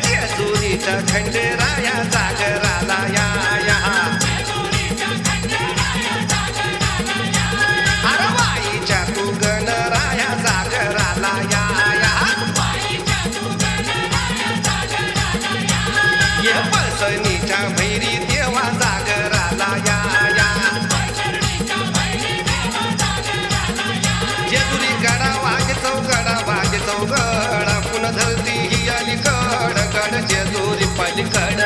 जेजुरीच्या खंडेराया जागराला या वाईच्या तू गणराया जागराला या ये पळसणीच्या भैरी देवा जागराला या जेजुरी गडा वागे चौगडा पुन्हा धरती ही अलीकड गड जेजुरी पलीकड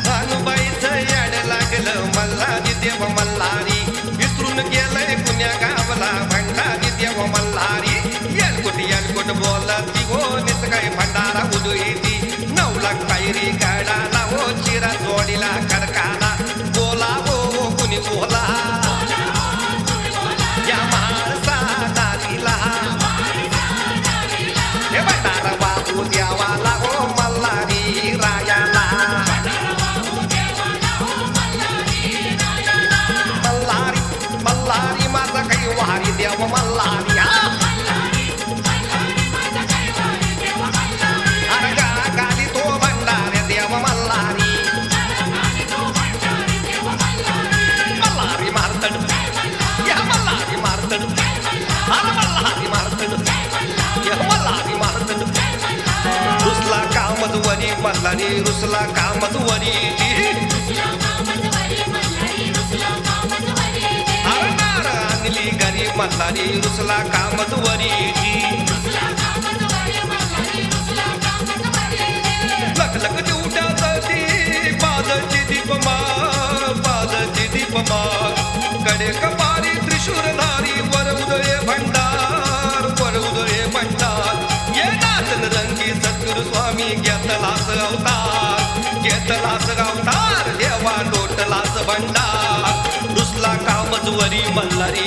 भानुबाईचं याड लागलं मल्हारी देव मल्हारी विसरून गेलंय कुण्या गावला भंडारी देव मल्हारी येलकुट बोलती हो निस काय भंडारा उदयती 9 लाख पायरी गाडाला हो चिरा जोडीला खडकाला बोला हो कुणी बोला या माणसा दारीला हे भंडारा बाबू द्यावाला हो मल्हारी रायाला मल्हारी माझा काही वारी देव मल्हारी गाली तो भंडारे देव मल्हारी मल्हारी मारतड या मल्हारी मारतड मल्हारी मारतड या मल्हारी मारतड रुसला कामदवरी मल्हारी रुसला कामदवरी आणली गरी मल्हारी रुसला कामदवरी लख लख दिवट्याची पादची दीपमा कडे कपारी त्रिशूरधारी वर उदय भंडार ये नाचन रंगी सद्गुरु स्वामी घेतलास अवतार देवा लोटलास भंडार रुसला कामजवरी मल्हारी